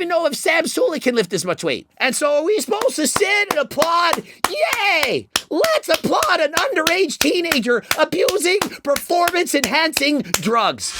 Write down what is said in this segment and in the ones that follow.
even know if Sam Sulek can lift this much weight. And so are we supposed to sit and applaud? Yay! Let's applaud an underage teenager abusing performance-enhancing drugs.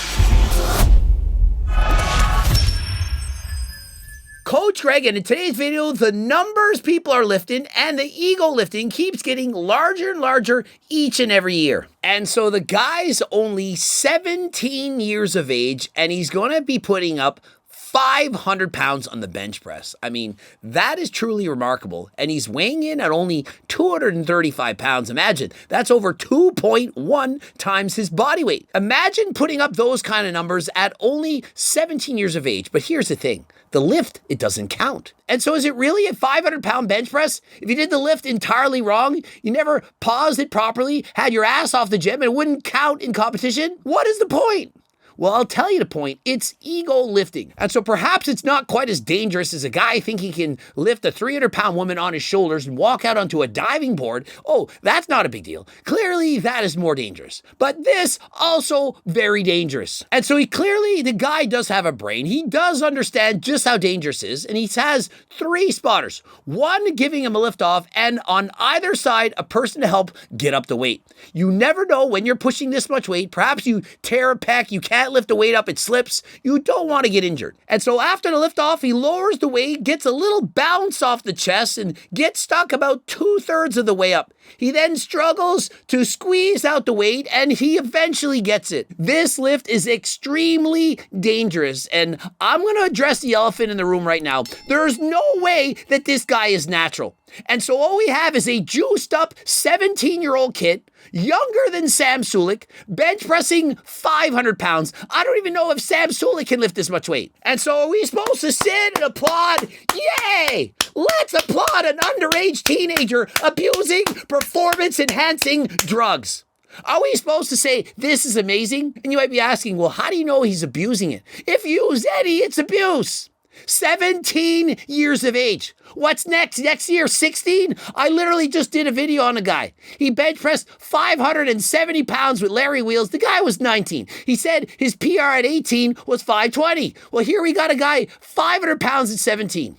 Coach Greg, and in today's video, the numbers people are lifting and the ego lifting keeps getting larger and larger each and every year. And so the guy's only 17 years of age, and he's going to be putting up 500 pounds on the bench press. I mean, that is truly remarkable. And he's weighing in at only 235 pounds. Imagine, that's over 2.1 times his body weight. Imagine putting up those kind of numbers at only 17 years of age. But here's the thing. The lift, it doesn't count. And so is it really a 500-pound bench press? If you did the lift entirely wrong, you never paused it properly, had your ass off the gym, and it wouldn't count in competition? What is the point? Well, I'll tell you the point. It's ego lifting. And so perhaps it's not quite as dangerous as a guy thinking he can lift a 300-pound woman on his shoulders and walk out onto a diving board. Oh, that's not a big deal. Clearly, that is more dangerous. But this also very dangerous. And so the guy does have a brain. He does understand just how dangerous it is. And he has 3 spotters. One giving him a lift off, and on either side, a person to help get up the weight. You never know when you're pushing this much weight. Perhaps you tear a pec, you can't lift the weight up, it slips. You don't want to get injured. And so after the lift off, he lowers the weight, gets a little bounce off the chest, and gets stuck about 2/3 of the way up. He then struggles to squeeze out the weight, and he eventually gets it. This lift is extremely dangerous, and I'm going to address the elephant in the room right now. There's no way that this guy is natural. And so all we have is a juiced up 17-year-old kid, younger than Sam Sulek, bench pressing 500 pounds. I don't even know if Sam Sulek can lift this much weight. And so are we supposed to sit and applaud? Yay! Let's applaud an underage teenager abusing performance-enhancing drugs. Are we supposed to say, this is amazing? And you might be asking, well, how do you know he's abusing it? If you use any, it's abuse. 17 years of age. What's next? Next year, 16? I literally just did a video on a guy. He bench pressed 570 pounds with Larry wheels. The guy was 19. He said his PR at 18 was 520. Well, here we got a guy 500 pounds at 17.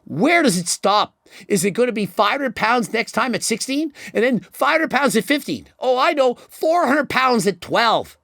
Where does it stop? Is it going to be 500 pounds next time at 16? And then 500 pounds at 15? Oh, I know, 400 pounds at 12.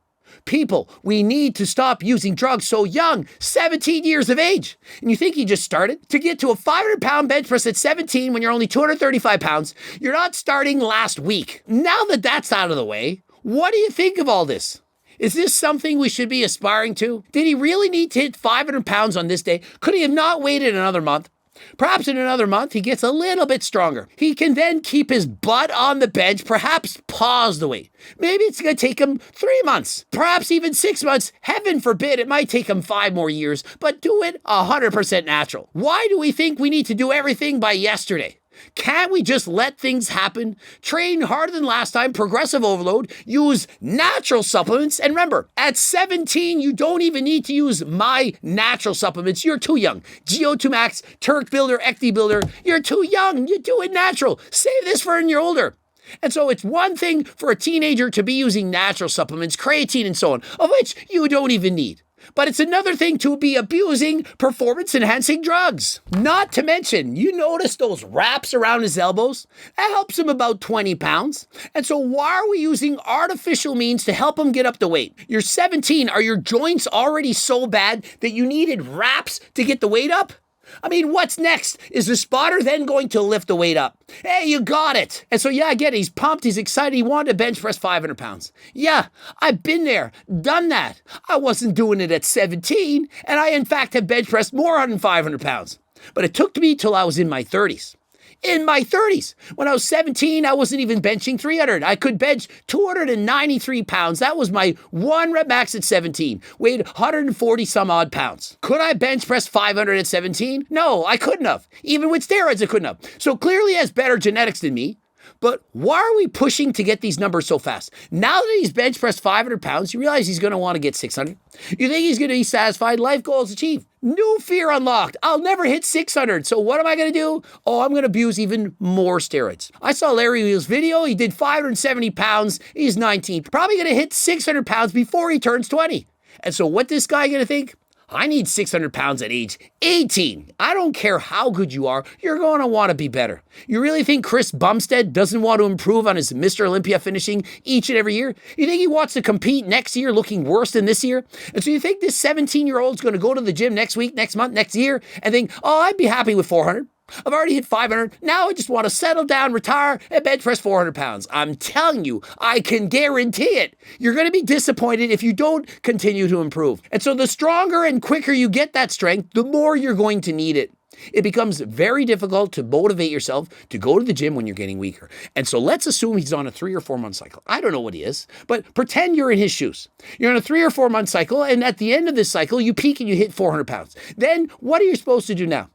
People, we need to stop using drugs so young, 17 years of age. And you think he just started? To get to a 500-pound bench press at 17 when you're only 235 pounds, you're not starting last week. Now that that's out of the way, what do you think of all this? Is this something we should be aspiring to? Did he really need to hit 500 pounds on this day? Could he have not waited another month? Perhaps in another month, he gets a little bit stronger. He can then keep his butt on the bench, perhaps pause the weight. Maybe it's going to take him 3 months, perhaps even 6 months. Heaven forbid, it might take him 5 more years, but do it 100% natural. Why do we think we need to do everything by yesterday? Can't we just let things happen? Train harder than last time, progressive overload, use natural supplements. And remember, at 17, you don't even need to use my natural supplements. You're too young. GO2 Max, Turk Builder, Ecti Builder. You're too young. You do it natural. Save this for when you're older. And so it's one thing for a teenager to be using natural supplements, creatine and so on, of which you don't even need. But it's another thing to be abusing performance-enhancing drugs. Not to mention, you notice those wraps around his elbows? That helps him about 20 pounds. And so why are we using artificial means to help him get up the weight? You're 17. Are your joints already so bad that you needed wraps to get the weight up? I mean, what's next? Is the spotter then going to lift the weight up? Hey, you got it. And so, yeah, I get it. He's pumped. He's excited. He wanted to bench press 500 pounds. Yeah, I've been there, done that. I wasn't doing it at 17. And I, in fact, have bench pressed more than 500 pounds. But it took me till I was in my 30s. In my 30s. When I was 17, I wasn't even benching 300. I could bench 293 pounds. That was my 1 rep max at 17. Weighed 140 some odd pounds. Could I bench press 500 at 17? No, I couldn't have. Even with steroids, I couldn't have. So clearly he has better genetics than me. But why are we pushing to get these numbers so fast? Now that he's bench pressed 500 pounds, you realize he's going to want to get 600. You think he's going to be satisfied? Life goals achieved. New fear unlocked. I'll never hit 600. So what am I going to do? Oh, I'm going to abuse even more steroids. I saw Larry Wheels' video. He did 570 pounds. He's 19. Probably going to hit 600 pounds before he turns 20. And so what this guy going to think? I need 600 pounds at age 18. I don't care how good you are, you're going to want to be better. You really think Chris Bumstead doesn't want to improve on his Mr. Olympia finishing each and every year? You think he wants to compete next year looking worse than this year? And so you think this 17-year-old's going to go to the gym next week, next month, next year, and think, oh, I'd be happy with 400. I've already hit 500. Now I just want to settle down, retire, and bench press 400 pounds. I'm telling you, I can guarantee it. You're going to be disappointed if you don't continue to improve. And so the stronger and quicker you get that strength, the more you're going to need it. It becomes very difficult to motivate yourself to go to the gym when you're getting weaker. And so let's assume he's on a 3 or 4 month cycle. I don't know what he is, but pretend you're in his shoes. You're on a 3 or 4 month cycle, and at the end of this cycle, you peak and you hit 400 pounds. Then what are you supposed to do now?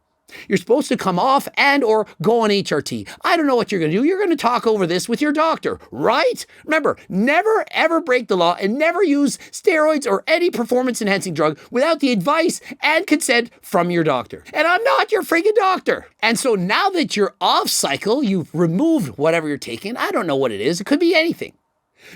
You're supposed to come off and or go on HRT. I don't know what you're going to do. You're going to talk over this with your doctor, right? Remember, never ever break the law and never use steroids or any performance-enhancing drug without the advice and consent from your doctor. And I'm not your freaking doctor. And so now that you're off cycle, you've removed whatever you're taking. I don't know what it is. It could be anything.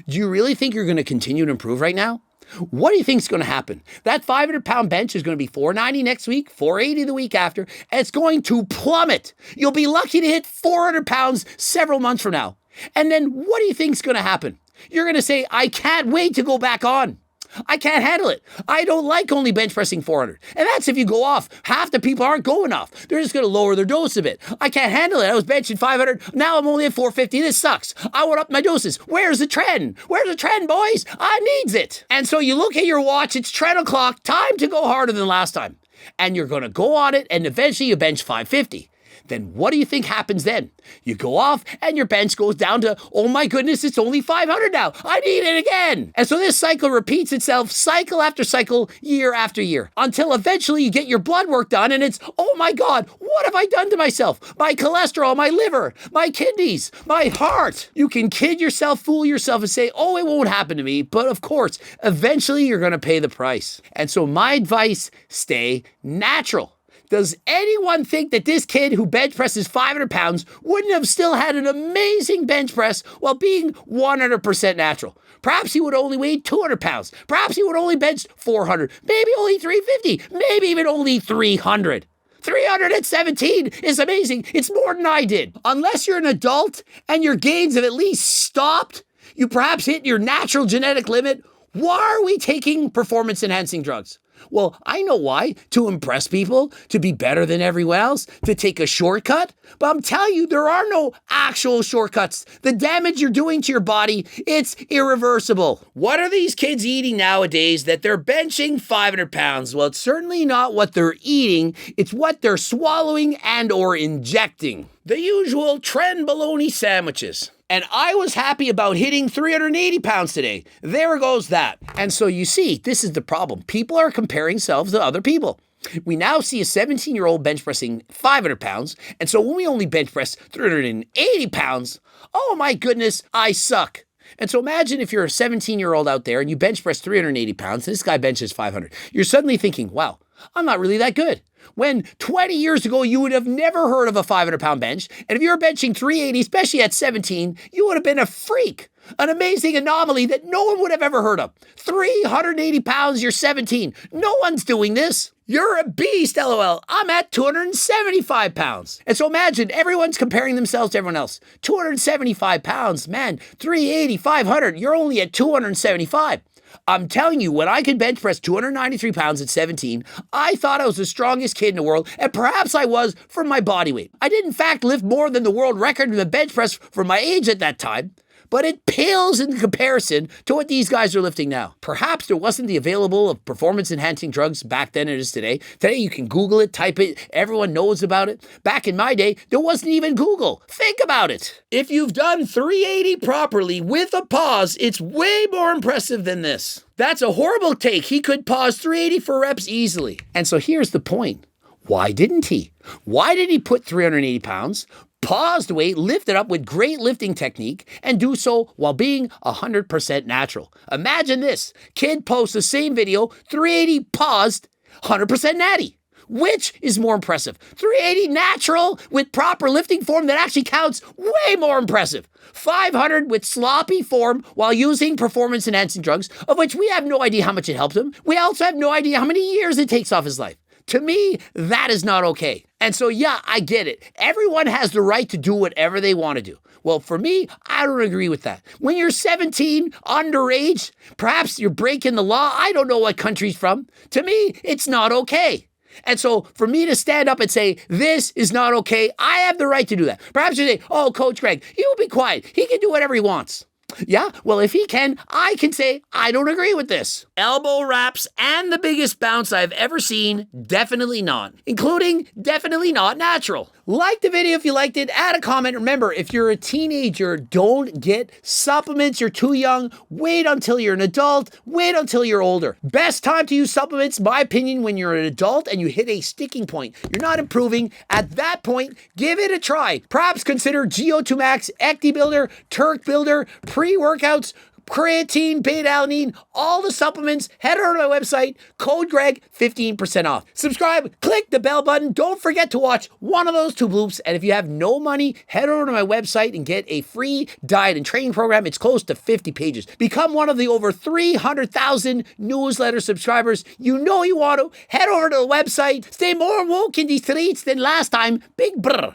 Do you really think you're going to continue to improve right now? What do you think is going to happen? That 500-pound bench is going to be 490 next week, 480 the week after, and it's going to plummet. You'll be lucky to hit 400 pounds several months from now. And then what do you think is going to happen? You're going to say, I can't wait to go back on. I can't handle it. I don't like only bench pressing 400. And that's if you go off. Half the people aren't going off. They're just going to lower their dose a bit. I can't handle it. I was benching 500. Now I'm only at 450. This sucks. I want up my doses. Where's the trend? Where's the trend, boys? I needs it. And so you look at your watch. It's trend o'clock. Time to go harder than last time. And you're going to go on it. And eventually you bench 550. Then what do you think happens then? You go off and your bench goes down to, oh my goodness, it's only 500 now. I need it again. And so this cycle repeats itself cycle after cycle, year after year, until eventually you get your blood work done and it's, oh my God, what have I done to myself? My cholesterol, my liver, my kidneys, my heart. You can kid yourself, fool yourself and say, oh, it won't happen to me. But of course, eventually you're going to pay the price. And so my advice, stay natural. Does anyone think that this kid who bench presses 500 pounds wouldn't have still had an amazing bench press while being 100% natural? Perhaps he would only weigh 200 pounds. Perhaps he would only bench 400, maybe only 350, maybe even only 300. 300 at 17 is amazing. It's more than I did. Unless you're an adult and your gains have at least stopped, you perhaps hit your natural genetic limit. Why are we taking performance-enhancing drugs? Well, I know why. To impress people, to be better than everyone else, to take a shortcut. But I'm telling you, there are no actual shortcuts. The damage you're doing to your body, it's irreversible. What are these kids eating nowadays that they're benching 500 pounds? Well, it's certainly not what they're eating. It's what they're swallowing and or injecting. The usual trend bologna sandwiches. And I was happy about hitting 380 pounds today. There goes that. And so you see, this is the problem. People are comparing themselves to other people. We now see a 17-year-old bench pressing 500 pounds. And so when we only bench press 380 pounds, oh my goodness, I suck. And so imagine if you're a 17-year-old out there and you bench press 380 pounds, and this guy benches 500. You're suddenly thinking, wow, I'm not really that good. When 20 years ago, you would have never heard of a 500-pound bench. And if you were benching 380, especially at 17, you would have been a freak. An amazing anomaly that no one would have ever heard of. 380 pounds, you're 17. No one's doing this. You're a beast, LOL. I'm at 275 pounds. And so imagine everyone's comparing themselves to everyone else. 275 pounds, man, 380, 500. You're only at 275. I'm telling you, when I could bench press 293 pounds at 17, I thought I was the strongest kid in the world, and perhaps I was for my body weight. I did in fact lift more than the world record in the bench press for my age at that time, but it pales in comparison to what these guys are lifting now. Perhaps there wasn't the available of performance-enhancing drugs back then it is today. Today you can Google it, type it, everyone knows about it. Back in my day, there wasn't even Google. Think about it. If you've done 380 properly with a pause, it's way more impressive than this. That's a horrible take. He could pause 380 for reps easily. And so here's the point. Why didn't he? Why did he put 380 pounds? Pause the weight, lift it up with great lifting technique, and do so while being 100% natural. Imagine this. Kid posts the same video, 380 paused, 100% natty. Which is more impressive? 380 natural with proper lifting form that actually counts, way more impressive. 500 with sloppy form while using performance-enhancing drugs, of which we have no idea how much it helps him. We also have no idea how many years it takes off his life. To me, that is not okay. And so, yeah, I get it. Everyone has the right to do whatever they want to do. Well, for me, I don't agree with that. When you're 17, underage, perhaps you're breaking the law. I don't know what country's from. To me, it's not okay. And so for me to stand up and say, this is not okay, I have the right to do that. Perhaps you say, oh, Coach Greg, you be quiet. He can do whatever he wants. Yeah, well, if he can, I can say, I don't agree with this. Elbow wraps and the biggest bounce I've ever seen, definitely not. Including definitely not natural. Like the video if you liked it, add a comment. Remember, if you're a teenager, don't get supplements. You're too young. Wait until you're an adult. Wait until you're older. Best time to use supplements, my opinion, when you're an adult and you hit a sticking point. You're not improving. At that point, give it a try. Perhaps consider GO2 Max, Ecti Builder, Turk Builder, pre-workouts, creatine, beta-alanine, all the supplements. Head over to my website, code Greg, 15% off. Subscribe, click the bell button. Don't forget to watch one of those 2 bloops. And if you have no money, head over to my website and get a free diet and training program. It's close to 50 pages. Become one of the over 300,000 newsletter subscribers. You know you want to. Head over to the website. Stay more woke in the streets than last time. Big brr.